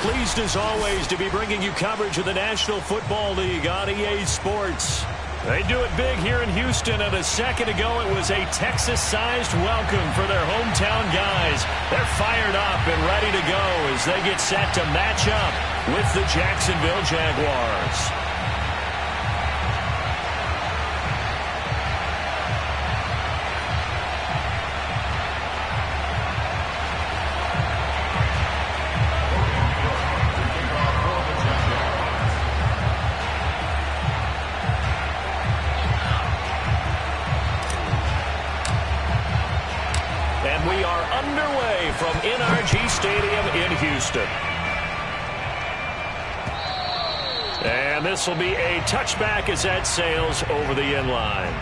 Pleased as always to be bringing you coverage of the National Football League on EA Sports. They do it big here in Houston, and a second ago it was a Texas-sized welcome for their hometown guys. They're fired up and ready to go as they get set to match up with the Jacksonville Jaguars. We are underway from NRG Stadium in Houston. And this will be a touchback as that sails over the end line.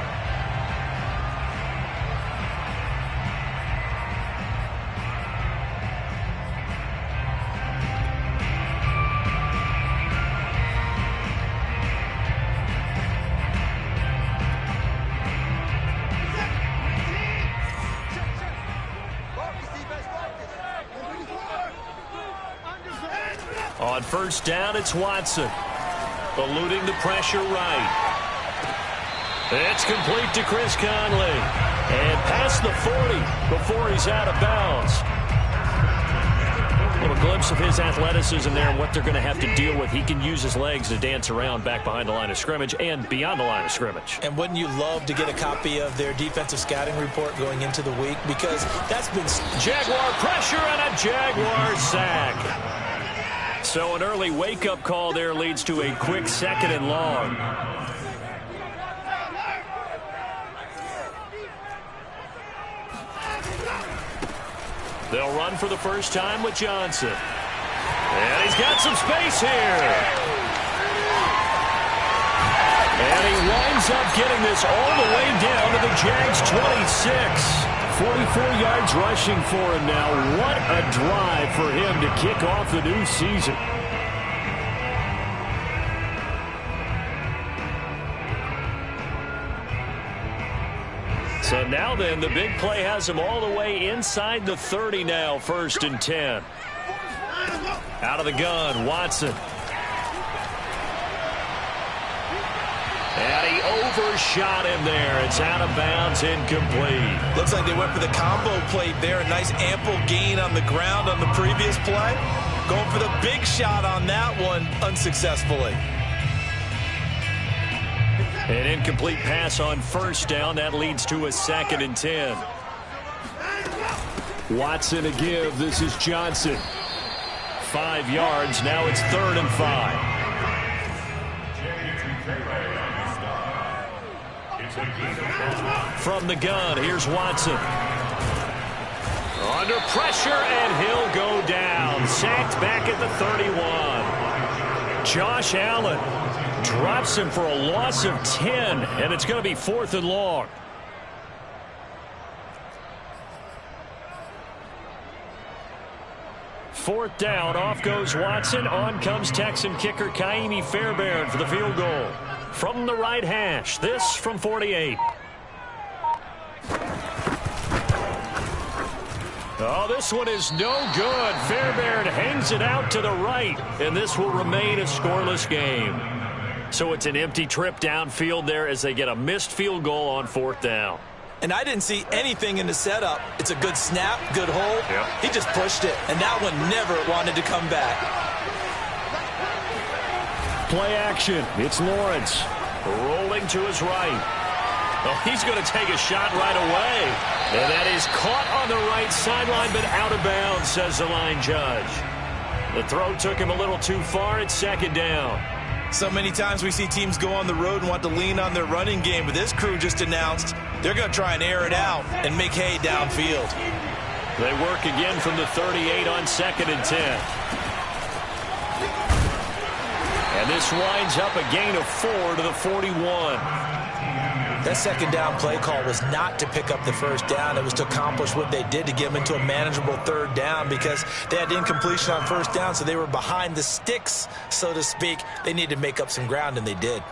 On first down, it's Watson. Eluding the pressure right. It's complete to Chris Conley. And past the 40 before he's out of bounds. A little glimpse of his athleticism there and what they're going to have to deal with. He can use his legs to dance around back behind the line of scrimmage and beyond the line of scrimmage. And wouldn't you love to get a copy of their defensive scouting report going into the week? Because that's been... Jaguar pressure and a Jaguar sack. So an early wake-up call there leads to a quick second and long. They'll run for the first time with Johnson. And he's got some space here. And he winds up getting this all the way down to the Jags 26. 44 yards rushing for him now. What a drive for him to kick off the new season. So now then, the big play has him all the way inside the 30 now, 1st and 10. Out of the gun, Watson. And he overshot him there. It's out of bounds, incomplete. Looks like they went for the combo plate there. A nice ample gain on the ground on the previous play. Going for the big shot on that one unsuccessfully. An incomplete pass on first down. That leads to a 2nd and 10. Watson a give. This is Johnson. 5 yards. Now it's 3rd and 5. From the gun, here's Watson. Under pressure, and he'll go down. Sacked back at the 31. Josh Allen drops him for a loss of 10, and it's going to be 4th and long. Fourth down, off goes Watson. On comes Texan kicker Kaimi Fairbairn for the field goal. From the right hash, this from 48. Oh, this one is no good. Fairbairn hangs it out to the right, and this will remain a scoreless game. So it's an empty trip downfield there as they get a missed field goal on 4th down. And I didn't see anything in the setup. It's a good snap, good hold. Yep. He just pushed it, and that one never wanted to come back. Play action. It's Lawrence rolling to his right. Oh, he's going to take a shot right away. And that is caught on the right sideline, but out of bounds, says the line judge. The throw took him a little too far. It's 2nd down. So many times we see teams go on the road and want to lean on their running game, but this crew just announced they're going to try and air it out and make hay downfield. They work again from the 38 on 2nd and 10. And this winds up a gain of 4 to the 41. That 2nd down play call was not to pick up the 1st down. It was to accomplish what they did to get them into a manageable 3rd down because they had incompletion on 1st down, so they were behind the sticks, so to speak. They needed to make up some ground, and they did.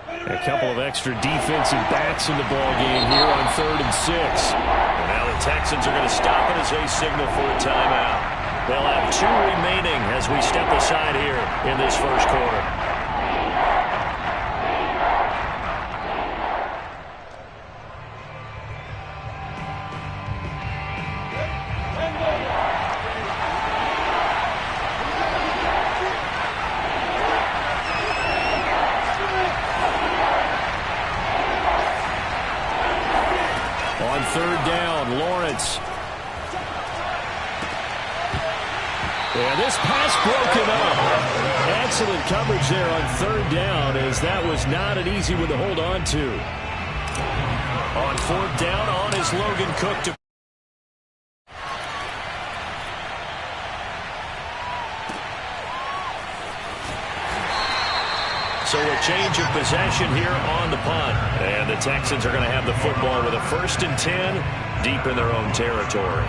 A couple of extra defensive backs in the ball game here on 3rd and and 6. And now the Texans are going to stop it as they signal for a timeout. They'll have 2 remaining as we step aside here in this first quarter. On third down, Lawrence. And this pass broken up. Excellent coverage there on third down, as that was not an easy one to hold on to. On fourth down, on is Logan Cook to... So a change of possession here on the punt. And the Texans are going to have the football with a 1st and 10 deep in their own territory.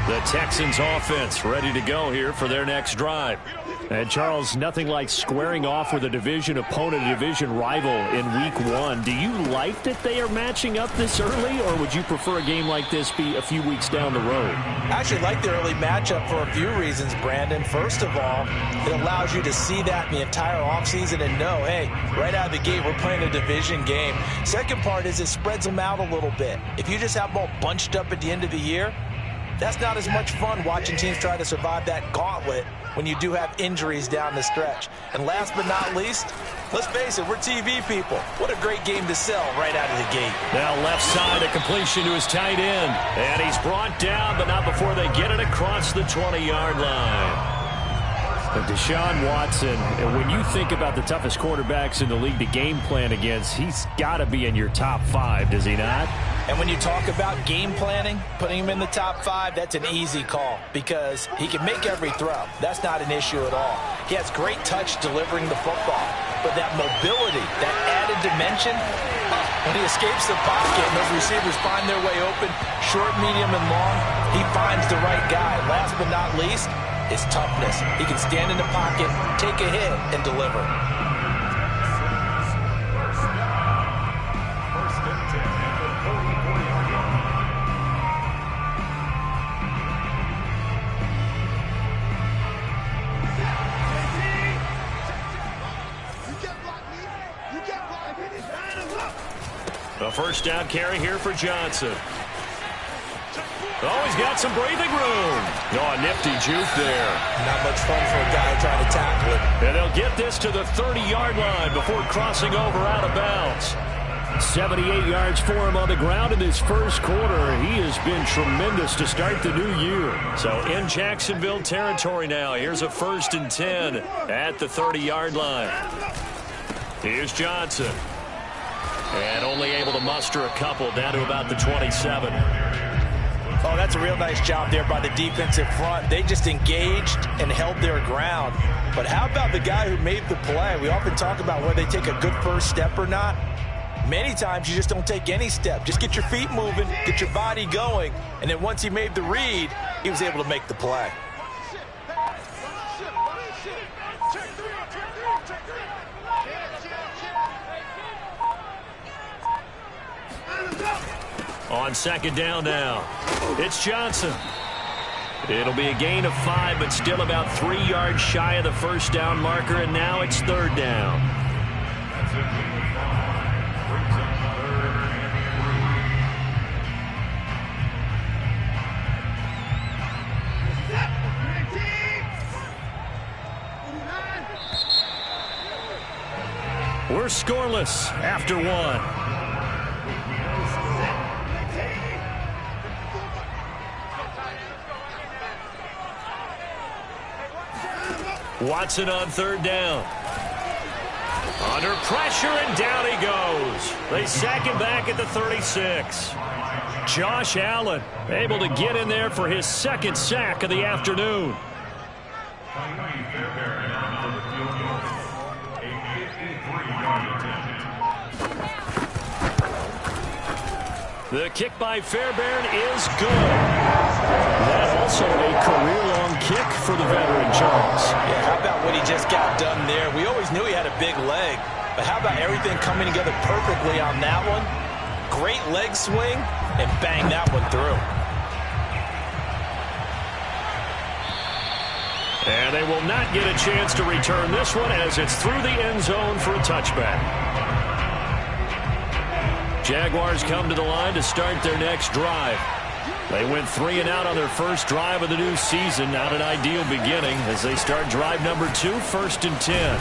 The Texans offense ready to go here for their next drive. And Charles, nothing like squaring off with a division opponent, a division rival in week 1. Do you like that they are matching up this early, or would you prefer a game like this be a few weeks down the road? I actually like the early matchup for a few reasons, Brandon. First of all, it allows you to see that in the entire offseason and know, hey, right out of the gate, we're playing a division game. Second part is it spreads them out a little bit. If you just have them all bunched up at the end of the year, that's not as much fun watching teams try to survive that gauntlet when you do have injuries down the stretch. And last but not least, let's face it, we're TV people. What a great game to sell right out of the gate. Now left side, a completion to his tight end. And he's brought down, but not before they get it across the 20-yard line. But Deshaun Watson, when you think about the toughest quarterbacks in the league to game plan against, he's got to be in your top 5, does he not? And when you talk about game planning, putting him in the top 5, that's an easy call because he can make every throw. That's not an issue at all. He has great touch delivering the football, but that mobility, that added dimension, when he escapes the pocket and those receivers find their way open, short, medium, and long, he finds the right guy. Last but not least, his toughness. He can stand in the pocket, take a hit, and deliver. A first down carry here for Johnson. Oh, he's got some breathing room. Oh, a nifty juke there. Not much fun for a guy trying to tackle it. And they'll get this to the 30-yard line before crossing over out of bounds. 78 yards for him on the ground in this first quarter. He has been tremendous to start the new year. So in Jacksonville territory now. Here's a 1st and 10 at the 30-yard line. Here's Johnson. And only able to muster a couple down to about the 27. Oh, that's a real nice job there by the defensive front. They just engaged and held their ground. But how about the guy who made the play? We often talk about whether they take a good first step or not. Many times you just don't take any step. Just get your feet moving, get your body going, and then once he made the read, he was able to make the play. On second down now, it's Johnson. It'll be a gain of 5, but still about 3 yards shy of the first down marker, and now it's third down. We're scoreless after 1. Watson on third down. Under pressure, and down he goes. They sack him back at the 36. Josh Allen able to get in there for his second sack of the afternoon. The kick by Fairbairn is good. That also a career-long kick for the veteran, Charles. Yeah, how about what he just got done there? We always knew he had a big leg, but how about everything coming together perfectly on that one? Great leg swing, and bang that one through. And they will not get a chance to return this one as it's through the end zone for a touchback. Jaguars come to the line to start their next drive. They went 3 and out on their first drive of the new season. Not an ideal beginning as they start drive number 2, 1st and 10.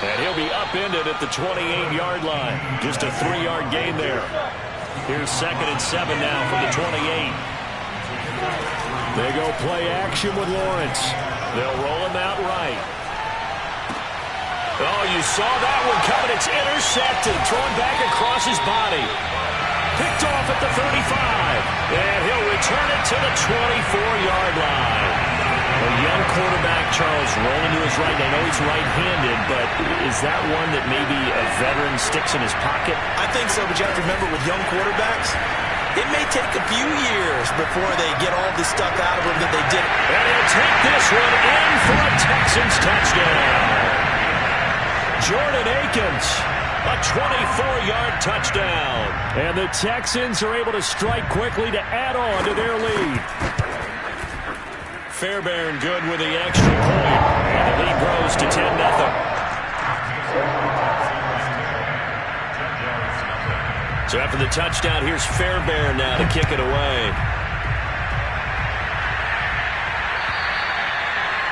And he'll be upended at the 28-yard line. Just a 3-yard gain there. Here's 2nd and 7 now from the 28. They go play action with Lawrence. They'll roll him out right. Oh, you saw that one coming. It's intercepted. Thrown back across his body. Picked off at the 35. And he'll return it to the 24-yard line. A young quarterback, Charles, rolling to his right. I know he's right-handed, but is that one that maybe a veteran sticks in his pocket? I think so, but you have to remember with young quarterbacks, it may take a few years before they get all the stuff out of them that they did. And he'll take this one in for a Texans touchdown. Jordan Akins, a 24-yard touchdown. And the Texans are able to strike quickly to add on to their lead. Fairbairn good with the extra point. And the lead grows to 10-0. So after the touchdown, here's Fairbairn now to kick it away.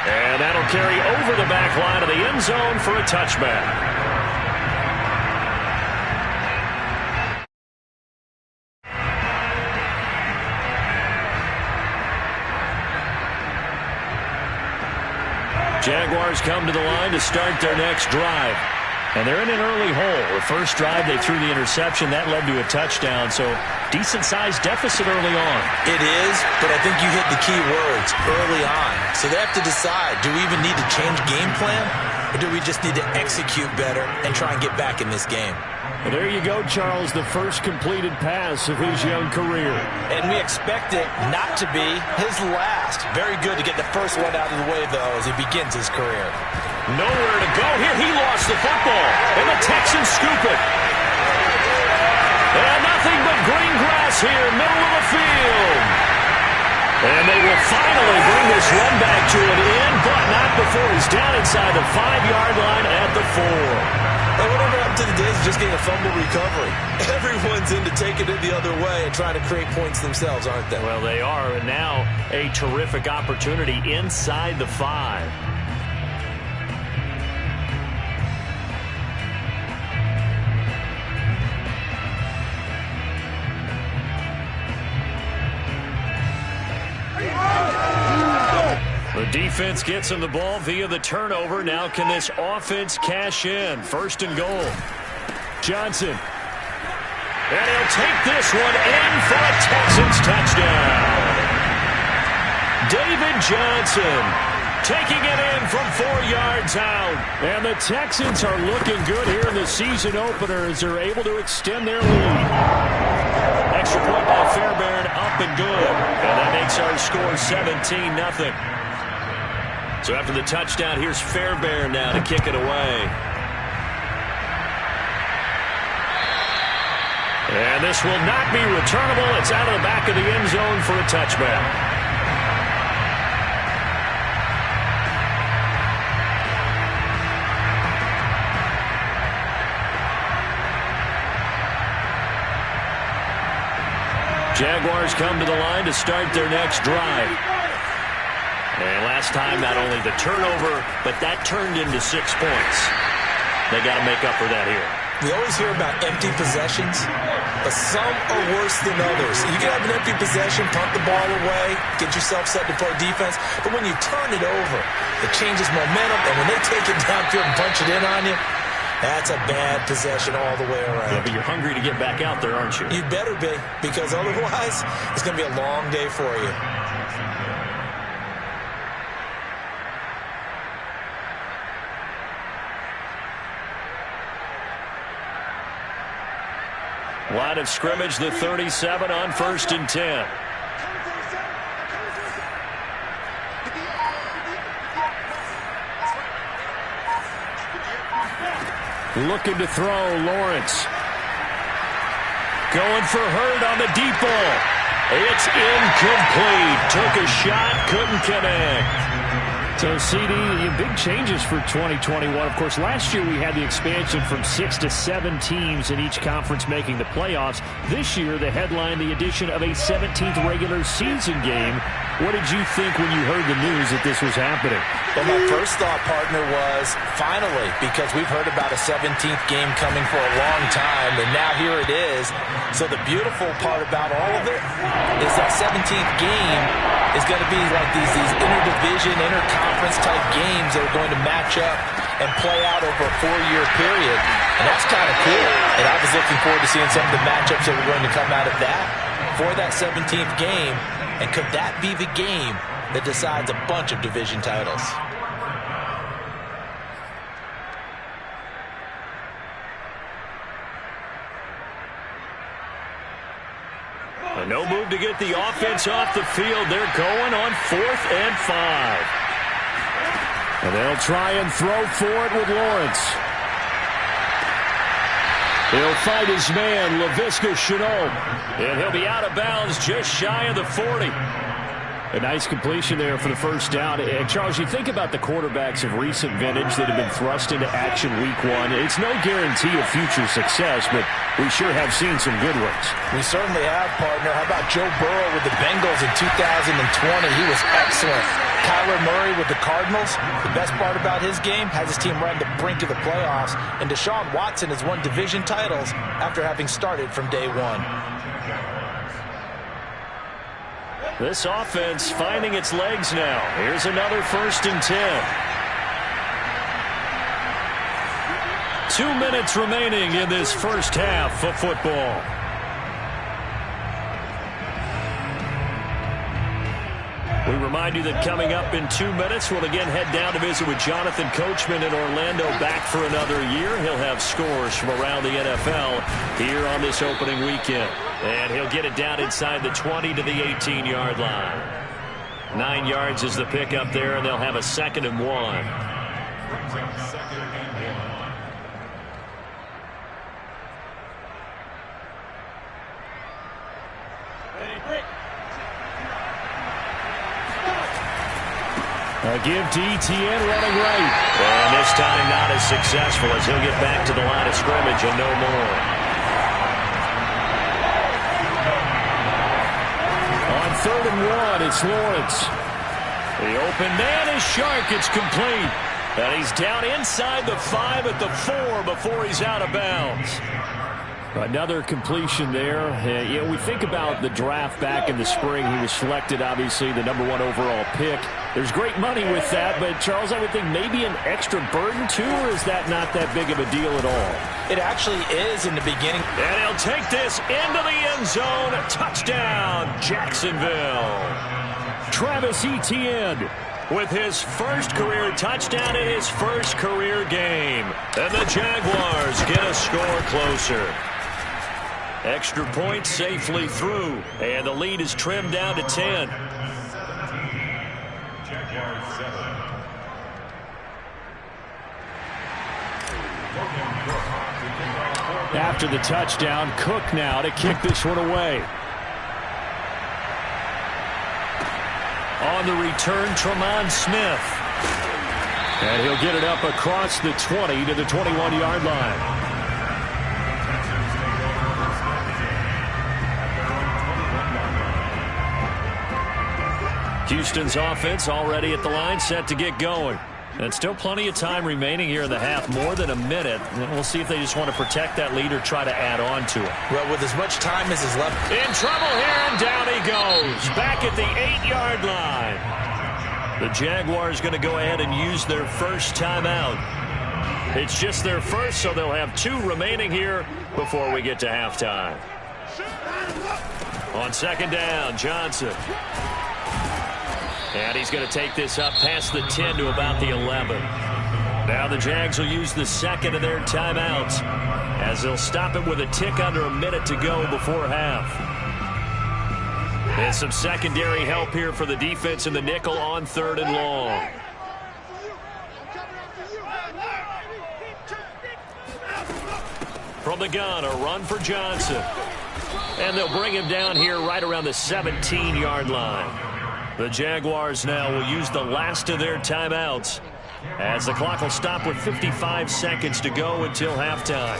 And that'll carry over the back line of the end zone for a touchback. Jaguars come to the line to start their next drive. And they're in an early hole. The first drive, they threw the interception. That led to a touchdown. So decent-sized deficit early on. It is, but I think you hit the key words early on. So they have to decide, do we even need to change game plan? Or do we just need to execute better and try and get back in this game? Well, there you go, Charles, the first completed pass of his young career. And we expect it not to be his last. Very good to get the first one out of the way, though, as he begins his career. Nowhere to go here. He lost the football. And the Texans scoop it. And nothing but green grass here, middle of the field. And they will finally bring this run back to an end, but not before he's down inside the 5-yard line at the 4. And whatever happened to the days of just getting a fumble recovery? Everyone's into taking it the other way and trying to create points themselves, aren't they? Well, they are, and now a terrific opportunity inside the 5. The defense gets him the ball via the turnover. Now can this offense cash in? 1st and goal. Johnson. And he'll take this one in for a Texans touchdown. David Johnson taking it in from 4 yards out. And the Texans are looking good here in the season opener as they're able to extend their lead. Extra point by Fairbairn, up and good. And that makes our score 17-0. So after the touchdown, here's Fairbairn now to kick it away. And this will not be returnable. It's out of the back of the end zone for a touchback. Jaguars come to the line to start their next drive. And last time, not only the turnover, but that turned into 6 points. They got to make up for that here. We always hear about empty possessions, but some are worse than others. You can have an empty possession, punt the ball away, get yourself set to play defense, but when you turn it over, it changes momentum, and when they take it downfield and punch it in on you, that's a bad possession all the way around. Yeah, but you're hungry to get back out there, aren't you? You better be, because otherwise, it's going to be a long day for you. Line of scrimmage, the 37 on 1st and 10. Looking to throw, Lawrence. Going for Hurd on the deep ball. It's incomplete. Took a shot, couldn't connect. So, CD, big changes for 2021. Of course, last year we had the expansion from 6 to 7 teams in each conference making the playoffs. This year, they headlined the addition of a 17th regular season game. What did you think when you heard the news that this was happening? Well, my first thought, partner, was finally, because we've heard about a 17th game coming for a long time, and now here it is. So the beautiful part about all of it is that 17th game is going to be like these interdivision, interconference type games that are going to match up and play out over a 4-year period. And that's kind of cool. And I was looking forward to seeing some of the matchups that were going to come out of that for that 17th game. And could that be the game that decides a bunch of division titles? No move to get the offense off the field. They're going on 4th and 5. And they'll try and throw for it with Lawrence. He'll fight his man, Laviska Shenault. And he'll be out of bounds just shy of the 40. A nice completion there for the first down. And Charles, you think about the quarterbacks of recent vintage that have been thrust into action week 1. It's no guarantee of future success, but we sure have seen some good ones. We certainly have, partner. How about Joe Burrow with the Bengals in 2020? He was excellent. Kyler Murray with the Cardinals. The best part about his game, has his team right on the brink of the playoffs. And Deshaun Watson has won division titles after having started from day 1. This offense finding its legs now. Here's another 1st and 10. 2 minutes remaining in this first half of football. We remind you that coming up in 2 minutes, we'll again head down to visit with Jonathan Coachman in Orlando, back for another year. He'll have scores from around the NFL here on this opening weekend. And he'll get it down inside the 20 to the 18-yard line. 9 yards is the pickup there, and they'll have a 2nd and 1. A give to Etienne running right. And this time not as successful as he'll get back to the line of scrimmage and no more. On 3rd and 1, it's Lawrence. The open man is Shark. It's complete. And he's down inside the 5 at the 4 before he's out of bounds. Another completion there. You know, we think about the draft back in the spring. He was selected, obviously, the #1 overall pick. There's great money with that, but, Charles, I would think maybe an extra burden, too, or is that not that big of a deal at all? It actually is in the beginning. And he'll take this into the end zone. Touchdown, Jacksonville. Travis Etienne with his first career touchdown in his first career game. And the Jaguars get a score closer. Extra point safely through, and the lead is trimmed down to 10. After the touchdown, Cook now to kick this one away. On the return, Tremont Smith. And he'll get it up across the 20 to the 21-yard line. Houston's offense already at the line, set to get going. And still plenty of time remaining here in the half, more than a minute. And we'll see if they just want to protect that lead or try to add on to it. Well, with as much time as is left. In trouble here, and down he goes. Back at the 8-yard line. The Jaguars going to go ahead and use their first timeout. It's just their first, so they'll have 2 remaining here before we get to halftime. On 2nd down, Johnson. And he's going to take this up past the 10 to about the 11. Now the Jags will use the second of their timeouts as they'll stop it with a tick under a minute to go before half. There's some secondary help here for the defense in the nickel on 3rd and long. From the gun, a run for Johnson. And they'll bring him down here right around the 17-yard line. The Jaguars now will use the last of their timeouts as the clock will stop with 55 seconds to go until halftime.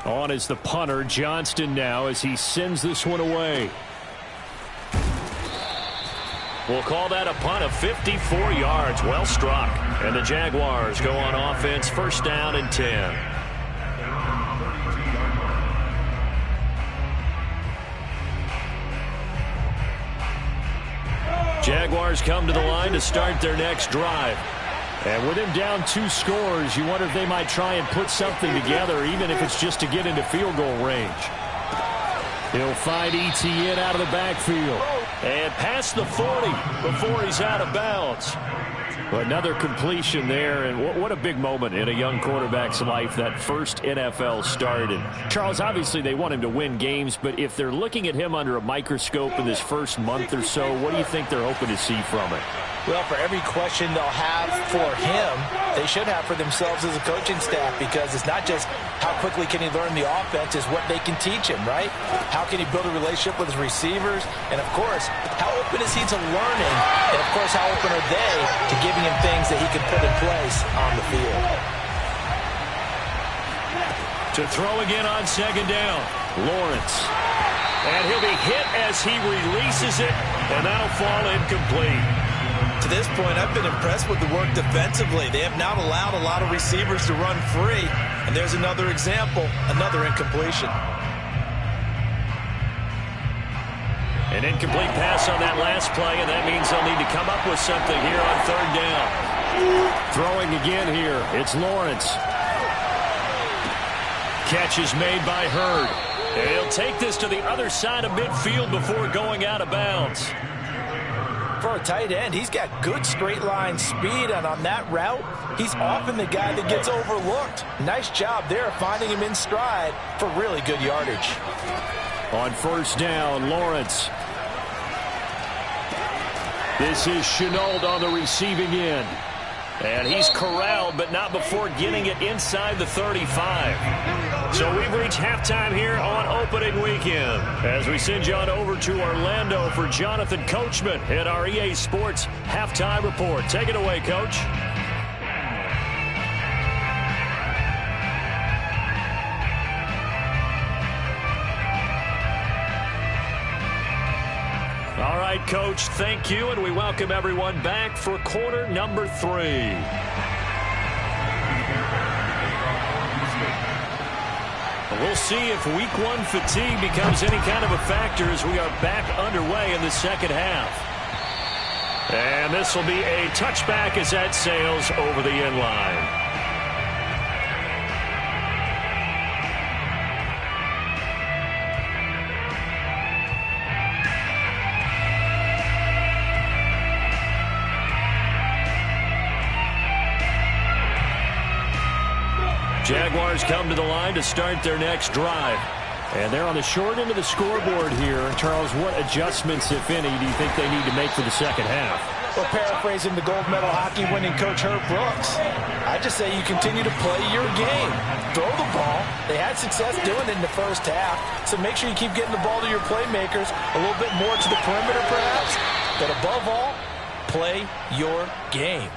On is the punter, Johnston, now as he sends this one away. We'll call that a punt of 54 yards. Well struck. And the Jaguars go on offense, 1st down and 10. Jaguars come to the line to start their next drive. And with him down 2 scores, you wonder if they might try and put something together, even if it's just to get into field goal range. He'll find Etienne out of the backfield. And past the 40 before he's out of bounds. Another completion there, and what a big moment in a young quarterback's life, that first NFL start. And Charles, obviously they want him to win games, but if they're looking at him under a microscope in this first month or so, what do you think they're hoping to see from it? Well, for every question they'll have for him, they should have for themselves as a coaching staff, because it's not just how quickly can he learn the offense, it's what they can teach him, right? How can he build a relationship with his receivers? And, of course, how open is he to learning? And, of course, how open are they to giving him things that he can put in place on the field? To throw again on 2nd down, Lawrence. And he'll be hit as he releases it, and that'll fall incomplete. To this point, I've been impressed with the work defensively. They have not allowed a lot of receivers to run free. And there's another example, another incompletion. An incomplete pass on that last play, and that means they'll need to come up with something here on 3rd down. Throwing again here, it's Lawrence. Catch is made by Hurd. And he'll take this to the other side of midfield before going out of bounds. For a tight end, he's got good straight line speed, and on that route, he's often the guy that gets overlooked. Nice job there finding him in stride for really good yardage. On 1st down, Lawrence. This is Chenault on the receiving end. And he's corralled, but not before getting it inside the 35. So we've reached halftime here on opening weekend as we send you on over to Orlando for Jonathan Coachman at our EA Sports Halftime Report. Take it away, Coach. All right, Coach, thank you, and we welcome everyone back for quarter number 3. We'll see if week 1 fatigue becomes any kind of a factor as we are back underway in the second half. And this will be a touchback as that sails over the end line. Jaguars come to the line to start their next drive. And they're on the short end of the scoreboard here. Charles, what adjustments, if any, do you think they need to make for the second half? Well, paraphrasing the gold medal hockey winning coach Herb Brooks, I just say you continue to play your game. Throw the ball. They had success doing it in the first half, so make sure you keep getting the ball to your playmakers, a little bit more to the perimeter perhaps, but above all, play your game.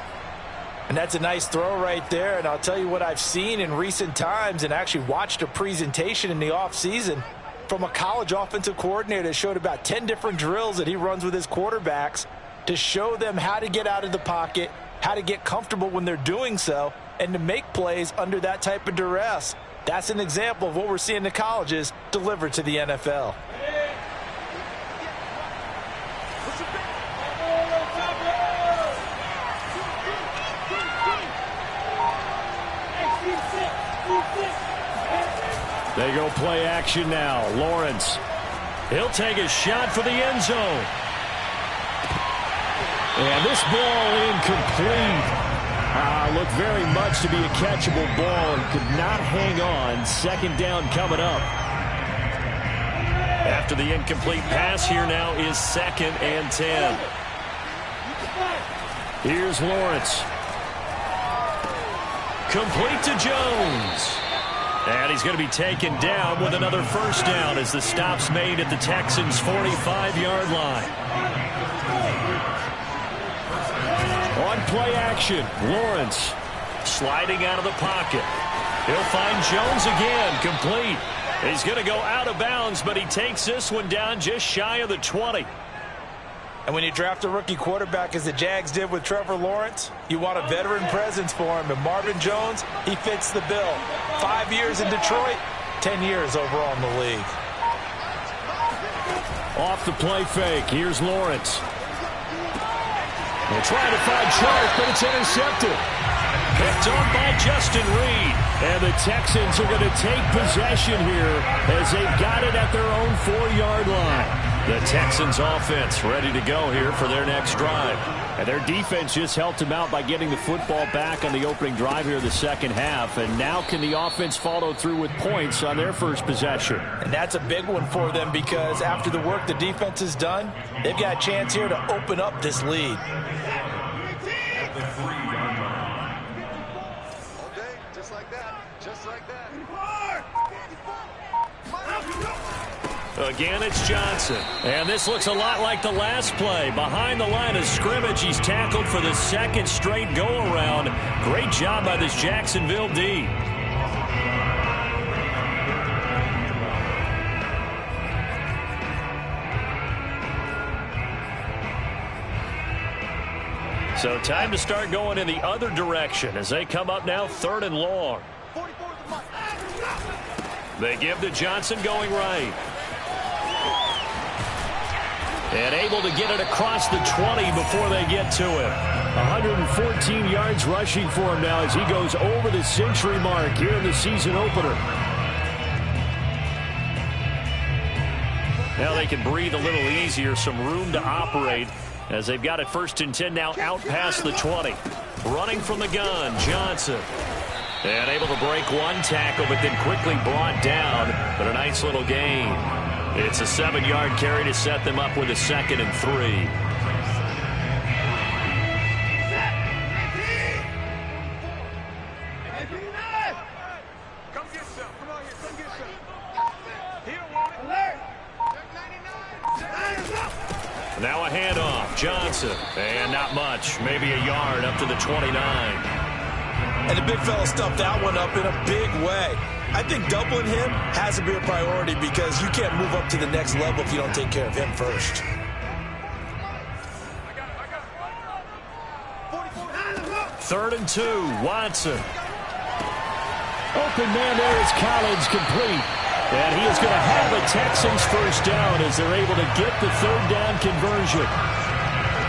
And that's a nice throw right there. And I'll tell you what I've seen in recent times and actually watched a presentation in the offseason from a college offensive coordinator that showed about 10 different drills that he runs with his quarterbacks to show them how to get out of the pocket, how to get comfortable when they're doing so, and to make plays under that type of duress. That's an example of what we're seeing the colleges deliver to the NFL. They go play action now. Lawrence. He'll take a shot for the end zone. And this ball incomplete. Looked very much to be a catchable ball and could not hang on. Second down coming up. After the incomplete pass, here now is 2nd and 10. Here's Lawrence. Complete to Jones. And he's going to be taken down with another first down as the stop's made at the Texans' 45-yard line. On play action, Lawrence sliding out of the pocket. He'll find Jones again, complete. He's going to go out of bounds, but he takes this one down just shy of the 20. And when you draft a rookie quarterback, as the Jags did with Trevor Lawrence, you want a veteran presence for him. And Marvin Jones, he fits the bill. 5 years in Detroit, 10 years overall in the league. Off the play fake, here's Lawrence. They're trying to find Chark, but it's intercepted. Picked on by Justin Reed. And the Texans are going to take possession here as they've got it at their own 4-yard line. The Texans offense ready to go here for their next drive. And their defense just helped them out by getting the football back on the opening drive here of the second half. And now can the offense follow through with points on their first possession? And that's a big one for them because after the work the defense has done, they've got a chance here to open up this lead. Again, it's Johnson. And this looks a lot like the last play. Behind the line of scrimmage, he's tackled for the second straight go-around. Great job by this Jacksonville D. So time to start going in the other direction as they come up now 3rd and long. They give to Johnson going right. And able to get it across the 20 before they get to him. 114 yards rushing for him now as he goes over the century mark here in the season opener. Now they can breathe a little easier, some room to operate as they've got it 1st and 10 now out past the 20. Running from the gun, Johnson. And able to break one tackle, but then quickly brought down. But a nice little gain. It's a 7-yard carry to set them up with a 2nd and 3. Now a handoff, Johnson. And not much, maybe a yard up to the 29. And the big fella stuffed that one up in a big way. I think doubling him has to be a priority because you can't move up to the next level if you don't take care of him first. 3rd and 2, Watson. Open man there is Collins, complete. And he is going to have a Texans first down as they're able to get the 3rd down conversion.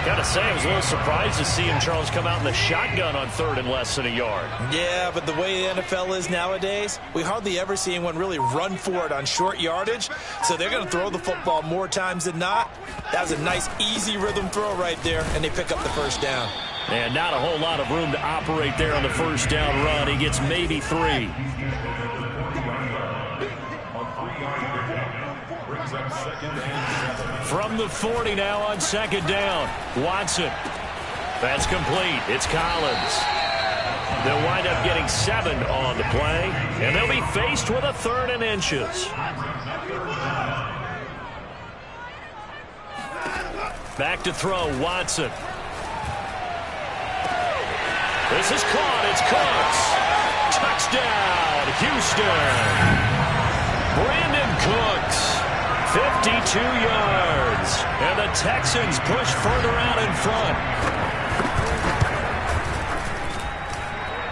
Got to say, I was a little surprised to see him, Charles, come out in the shotgun on 3rd and less than a yard. Yeah, but the way the NFL is nowadays, we hardly ever see anyone really run for it on short yardage. So they're going to throw the football more times than not. That was a nice, easy rhythm throw right there, and they pick up the first down. And not a whole lot of room to operate there on the first down run. He gets maybe 3. From the 40 now on 2nd down. Watson. That's complete. It's Collins. They'll wind up getting 7 on the play, and they'll be faced with a 3rd and inches. Back to throw, Watson. This is caught. It's Cooks. Touchdown, Houston. Brandon Cooks. 52 yards. And the Texans push further out in front.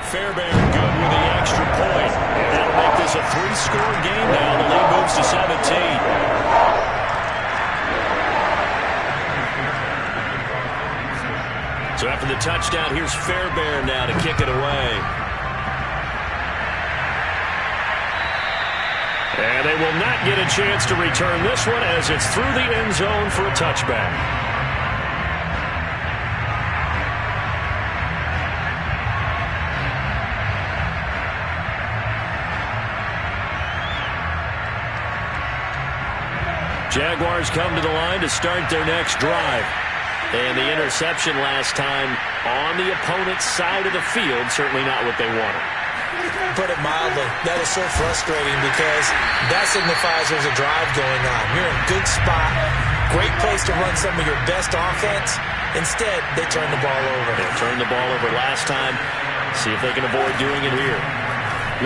Fairbairn good with the extra point. And that'll make this a 3-score game now. The lead moves to 17. So after the touchdown, here's Fairbairn now to kick it away. And they will not get a chance to return this one as it's through the end zone for a touchback. Jaguars come to the line to start their next drive. And the interception last time on the opponent's side of the field, certainly not what they wanted. Put it mildly, that is so frustrating because that signifies there's a drive going on. You're in a good spot, great place to run some of your best offense. Instead, they turn the ball over. They turned the ball over last time. See if they can avoid doing it here.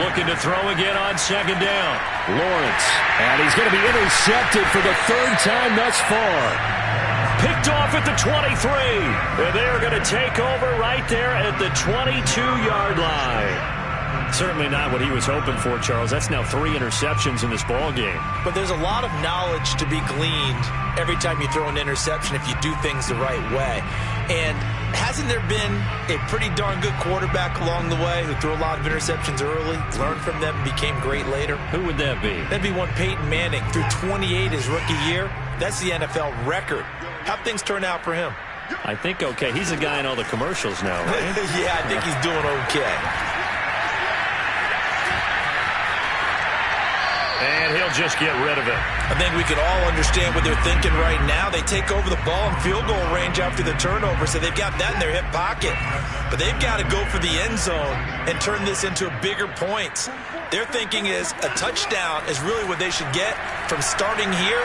Looking to throw again on second down. Lawrence. And he's going to be intercepted for the third time thus far. Picked off at the 23. And they're going to take over right there at the 22-yard line. Certainly not what he was hoping for, Charles. That's now 3 interceptions in this ball game. But there's a lot of knowledge to be gleaned every time you throw an interception if you do things the right way. And hasn't there been a pretty darn good quarterback along the way who threw a lot of interceptions early, learned from them, and became great later? Who would that be? That'd be one Peyton Manning. Threw 28 his rookie year. That's the NFL record. How'd things turn out for him? I think okay. He's a guy in all the commercials now, right? Yeah, I think he's doing okay. And he'll just get rid of it. I think we can all understand what they're thinking right now. They take over the ball in field goal range after the turnover, so they've got that in their hip pocket. But they've got to go for the end zone and turn this into bigger points. Their thinking is a touchdown is really what they should get from starting here.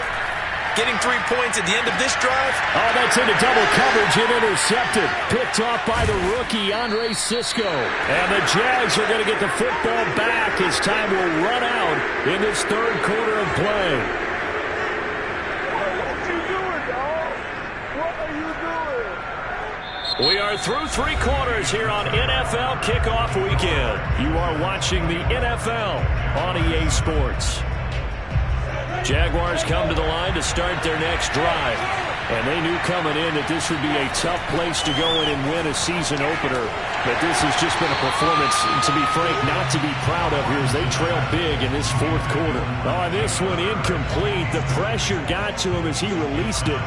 Getting 3 points at the end of this drive. Oh, that's into double coverage and intercepted. Picked off by the rookie, Andre Sisco. And the Jags are going to get the football back as time will run out in this third quarter of play. What you doing, dog? What are you doing? We are through 3 quarters here on NFL Kickoff Weekend. You are watching the NFL on EA Sports. Jaguars come to the line to start their next drive. And they knew coming in that this would be a tough place to go in and win a season opener. But this has just been a performance, to be frank, not to be proud of here as they trail big in this fourth quarter. Oh, this one incomplete. The pressure got to him as he released it.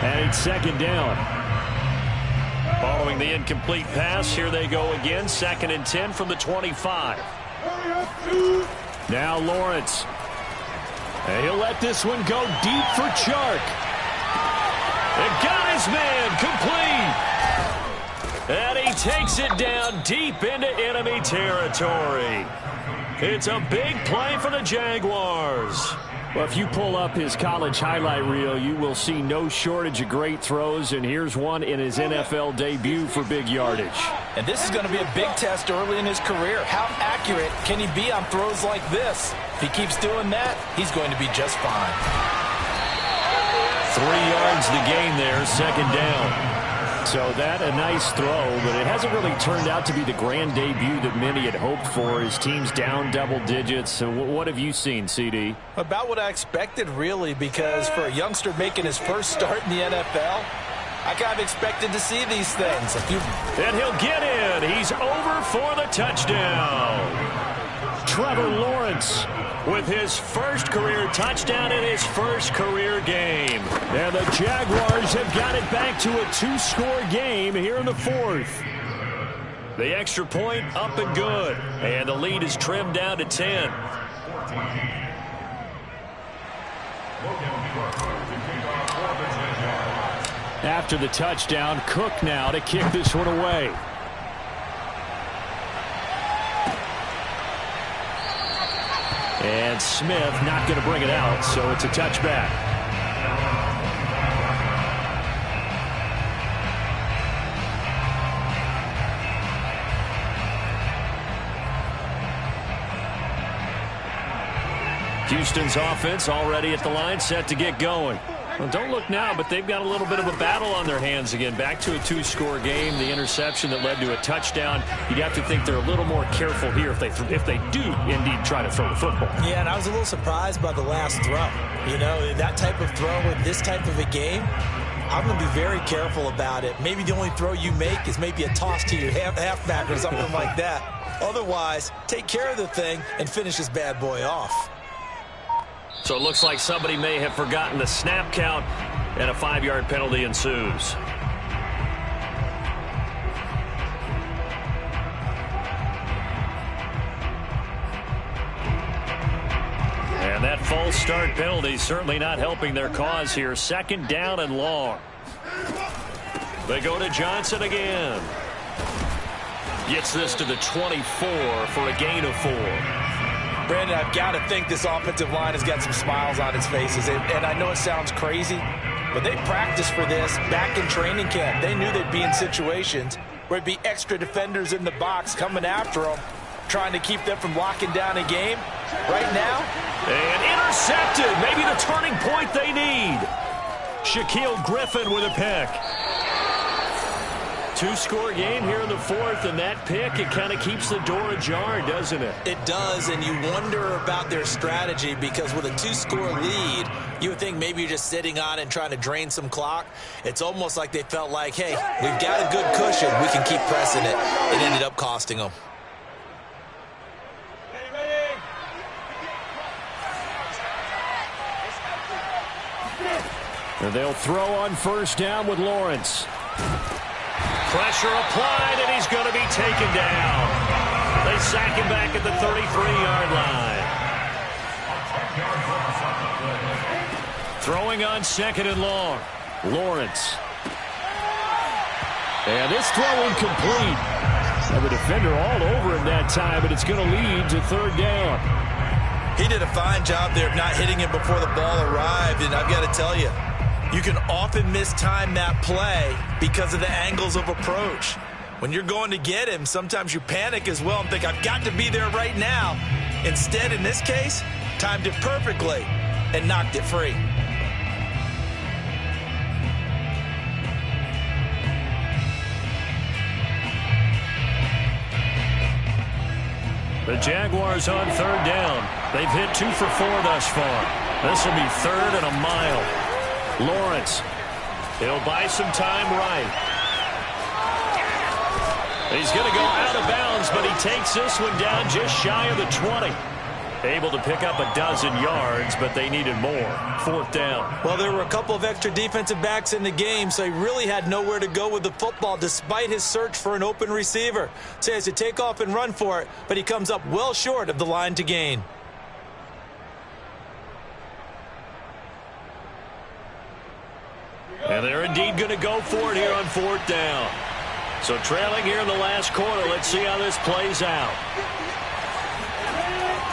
And it's second down. Following the incomplete pass, here they go again. 2nd and 10 from the 25. Now Lawrence. And he'll let this one go deep for Chark. And got his man complete. And he takes it down deep into enemy territory. It's a big play for the Jaguars. Well, if you pull up his college highlight reel, you will see no shortage of great throws. And here's one in his NFL debut for big yardage. And this is going to be a big test early in his career. How accurate can he be on throws like this? If he keeps doing that, he's going to be just fine. 3 yards to gain there, second down. So that a nice throw, but it hasn't really turned out to be the grand debut that many had hoped for. His team's down double digits. So what have you seen, CD? About what I expected, really, because for a youngster making his first start in the NFL, I kind of expected to see these things. And he'll get in. He's over for the touchdown. Trevor Lawrence with his first career touchdown in his first career game. And the Jaguars have got it back to a 2-score game here in the fourth. The extra point up and good. And the lead is trimmed down to 10. After the touchdown, Cook now to kick this one away. And Smith not going to bring it out, so it's a touchback. Houston's offense already at the line, set to get going. Well, don't look now, but they've got a little bit of a battle on their hands again. Back to a 2-score game. The interception that led to a touchdown. You'd have to think they're a little more careful here if they do indeed try to throw the football. Yeah, and I was a little surprised by the last throw. You know, that type of throw in this type of a game, I'm going to be very careful about it. Maybe the only throw you make is maybe a toss to your halfback or something like that. Otherwise, take care of the thing and finish this bad boy off. So it looks like somebody may have forgotten the snap count, and a 5-yard penalty ensues. And that false start penalty certainly not helping their cause here. 2nd down and long. They go to Johnson again. Gets this to the 24 for a gain of 4. Brandon, I've got to think this offensive line has got some smiles on its faces. And I know it sounds crazy, but they practiced for this back in training camp. They knew they'd be in situations where it'd be extra defenders in the box coming after them, trying to keep them from locking down a game. Right now, and intercepted. Maybe the turning point they need. Shaquille Griffin with a pick. 2-score game here in the 4th, and that pick, it kind of keeps the door ajar, doesn't it? It does, and you wonder about their strategy because with a 2-score lead, you would think maybe you're just sitting on it and trying to drain some clock. It's almost like they felt like, hey, we've got a good cushion. We can keep pressing it. It ended up costing them. And they'll throw on 1st down with Lawrence. Pressure applied, and he's going to be taken down. They sack him back at the 33-yard line. Throwing on 2nd and long. Lawrence. And this throw incomplete. And the defender all over him that time, but it's going to lead to 3rd down. He did a fine job there of not hitting him before the ball arrived, and I've got to tell you, you can often mistime that play because of the angles of approach. When you're going to get him, sometimes you panic as well and think, I've got to be there right now. Instead, in this case, timed it perfectly and knocked it free. The Jaguars on 3rd down. They've hit 2 for 4 thus far. This will be 3rd and a mile. Lawrence. He'll buy some time right. He's going to go out of bounds, but he takes this one down just shy of the 20. Able to pick up a dozen yards, but they needed more. 4th down. Well, there were a couple of extra defensive backs in the game, so he really had nowhere to go with the football despite his search for an open receiver. So he has to take off and run for it, but he comes up well short of the line to gain. And they're indeed going to go for it here on 4th down. So trailing here in the last quarter, let's see how this plays out.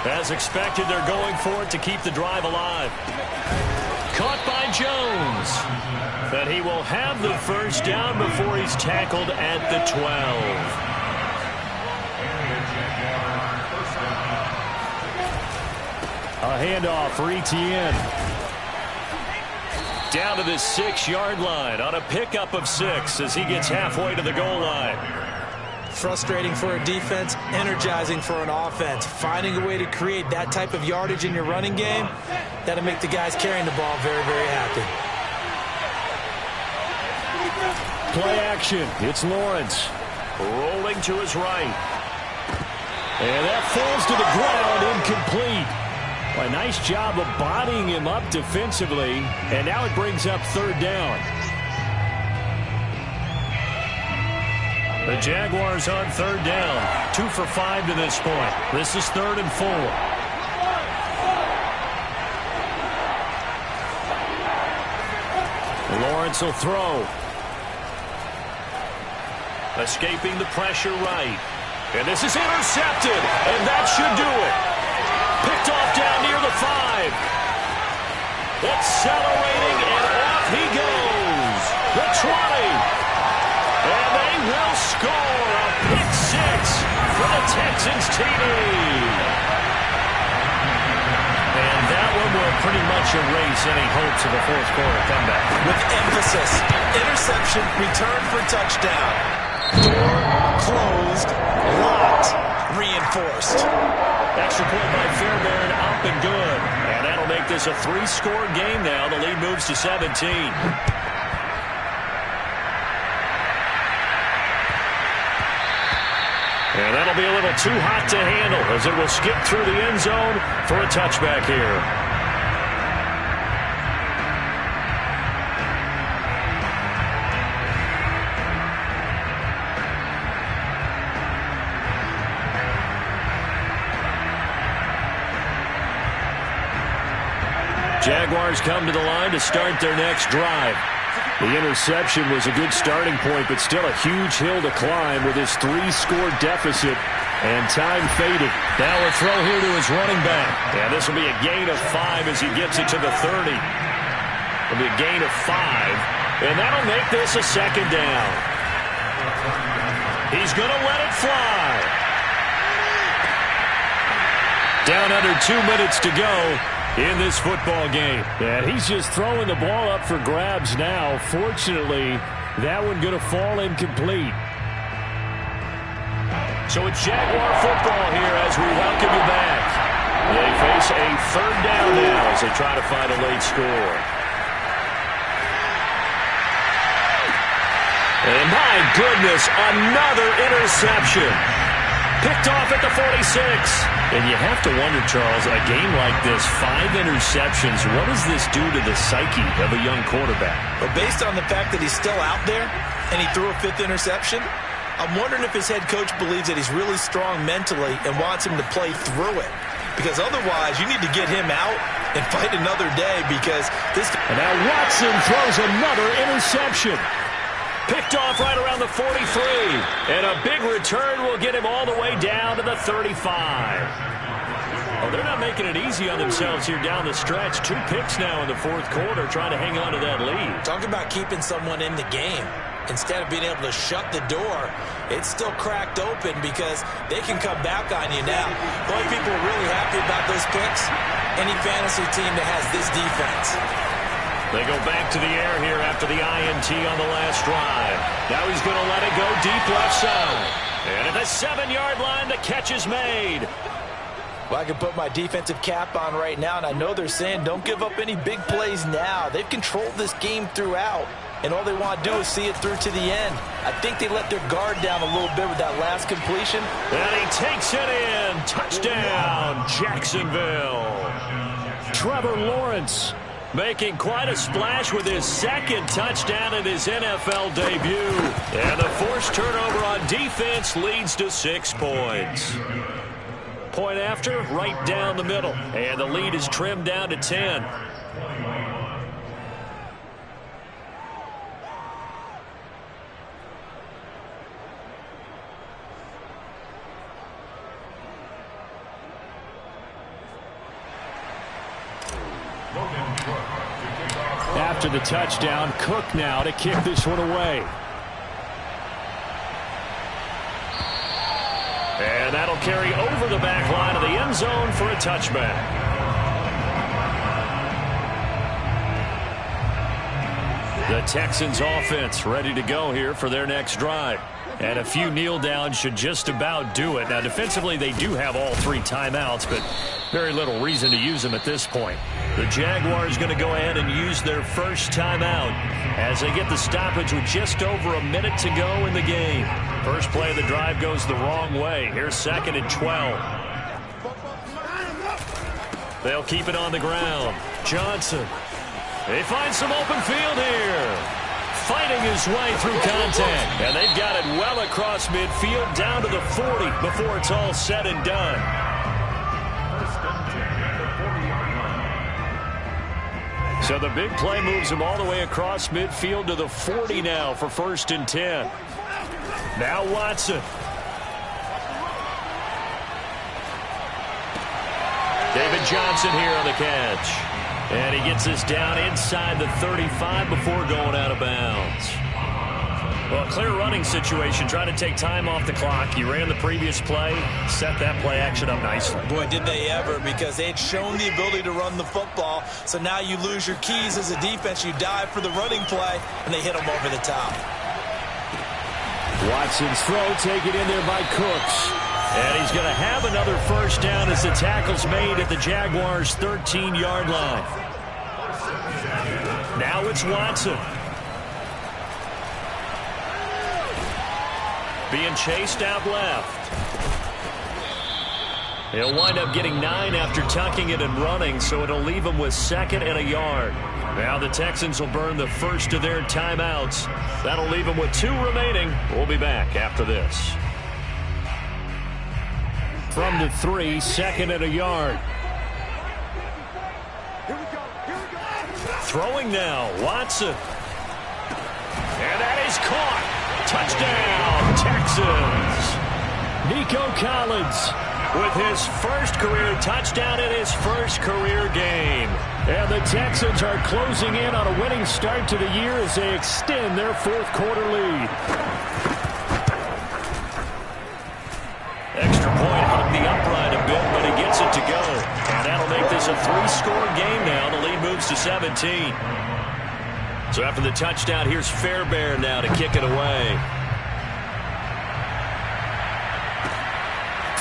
As expected, they're going for it to keep the drive alive. Caught by Jones. But he will have the 1st down before he's tackled at the 12. A handoff for Etienne. Down to the 6-yard line on a pickup of 6 as he gets halfway to the goal line. Frustrating for a defense, energizing for an offense. Finding a way to create that type of yardage in your running game, that'll make the guys carrying the ball very, very happy. Play action. It's Lawrence. Rolling to his right. And that falls to the ground, incomplete. Well, a nice job of bodying him up defensively, and now it brings up 3rd down. The Jaguars on 3rd down. 2 for 5 to this point. This is 3rd and 4. Lawrence will throw. Escaping the pressure right. And this is intercepted, and that should do it. Picked off down near the 5. Accelerating, and off he goes. The 20. And they will score a pick 6 for the Texans TD. And that one will pretty much erase any hopes of a 4th quarter comeback. With emphasis, interception, return for touchdown. Door closed, locked, reinforced. Extra point by Fairbairn, up and good. And that'll make this a 3-score game now. The lead moves to 17. And that'll be a little too hot to handle as it will skip through the end zone for a touchback here. Jaguars come to the line to start their next drive. The interception was a good starting point, but still a huge hill to climb with his 3-score deficit. And time faded. Now a throw here to his running back. And this will be a gain of 5 as he gets it to the 30. It'll be a gain of 5. And that'll make this a second down. He's going to let it fly. Down under 2 minutes to go in this football game. And he's just throwing the ball up for grabs now. Fortunately, that one going to fall incomplete. So it's Jaguar football here as we welcome you back. They face a third down now as they try to find a late score. And my goodness, another interception. Picked off at the 46. And you have to wonder, Charles, a game like this, 5 interceptions, what does this do to the psyche of a young quarterback? Well, based on the fact that he's still out there and he threw a 5th interception, I'm wondering if his head coach believes that he's really strong mentally and wants him to play through it. Because otherwise, you need to get him out and fight another day because this... And now Watson throws another interception. Picked off right around the 43. And a big return will get him all the way down to the 35. Oh, they're not making it easy on themselves here down the stretch. 2 picks now in the 4th quarter trying to hang on to that lead. Talk about keeping someone in the game. Instead of being able to shut the door, it's still cracked open because they can come back on you now. The only people really happy about those picks, any fantasy team that has this defense. They go back to the air here after the INT on the last drive. Now he's going to let it go deep left side. And at the 7-yard line, the catch is made. Well, I can put my defensive cap on right now, and I know they're saying don't give up any big plays now. They've controlled this game throughout, and all they want to do is see it through to the end. I think they let their guard down a little bit with that last completion. And he takes it in. Touchdown, Jacksonville. Trevor Lawrence making quite a splash with his 2nd touchdown in his NFL debut. And the forced turnover on defense leads to 6 points. Point after, right down the middle. And the lead is trimmed down to 10. After the touchdown, Cook now to kick this one away. And that'll carry over the back line of the end zone for a touchback. The Texans offense ready to go here for their next drive. And a few kneel downs should just about do it. Now, defensively, they do have all 3 timeouts, but very little reason to use them at this point. The Jaguars going to go ahead and use their first timeout as they get the stoppage with just over a minute to go in the game. First play of the drive goes the wrong way. Here's 2nd and 12. They'll keep it on the ground. Johnson. They find some open field here. Fighting his way through contact. And they've got it well across midfield down to the 40 before it's all said and done. So the big play moves him all the way across midfield to the 40 now for 1st and 10. Now Watson. David Johnson here on the catch. And he gets this down inside the 35 before going out of bounds. Well, clear running situation. Trying to take time off the clock. You ran the previous play. Set that play action up nicely. Boy, did they ever, because they had shown the ability to run the football. So now you lose your keys as a defense. You dive for the running play, and they hit them over the top. Watson's throw taken in there by Cooks. And he's going to have another first down as the tackle's made at the Jaguars' 13-yard line. Now it's Watson. Being chased out left. He'll wind up getting 9 after tucking it and running, so it'll leave him with 2nd and a yard. Now the Texans will burn the first of their timeouts. That'll leave them with 2 remaining. We'll be back after this. From the 3, 2nd and a yard. Here we go. Here Throwing now, Watson. And that is caught. Touchdown, Texans. Nico Collins with his first career touchdown in his first career game. And the Texans are closing in on a winning start to the year as they extend their fourth quarter lead. Extra point hung the upright a bit, but he gets it to go. And that'll make this a 3-score game now. The lead moves to 17. So after the touchdown, here's Fairbairn now to kick it away.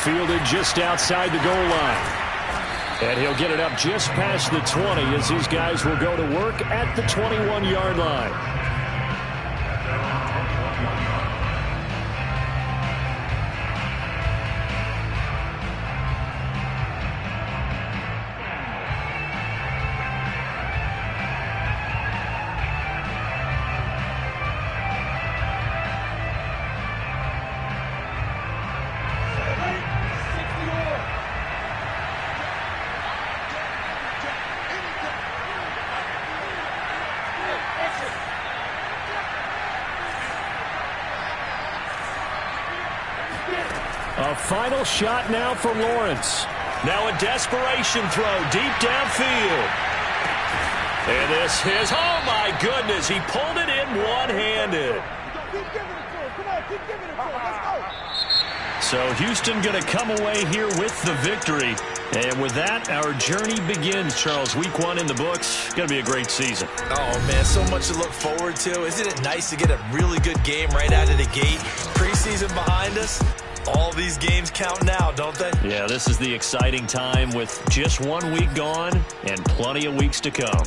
Fielded just outside the goal line. And he'll get it up just past the 20 as these guys will go to work at the 21-yard line. A final shot now for Lawrence. Now a desperation throw deep downfield. And this is, oh my goodness, he pulled it in one-handed. Keep giving it to him. Come on, keep giving it to him. Let's go. So Houston going to come away here with the victory. And with that, our journey begins, Charles. Week 1 in the books. Going to be a great season. Oh, man, so much to look forward to. Isn't it nice to get a really good game right out of the gate? Preseason behind us. All these games count now, don't they? Yeah, this is the exciting time with just 1 week gone and plenty of weeks to come.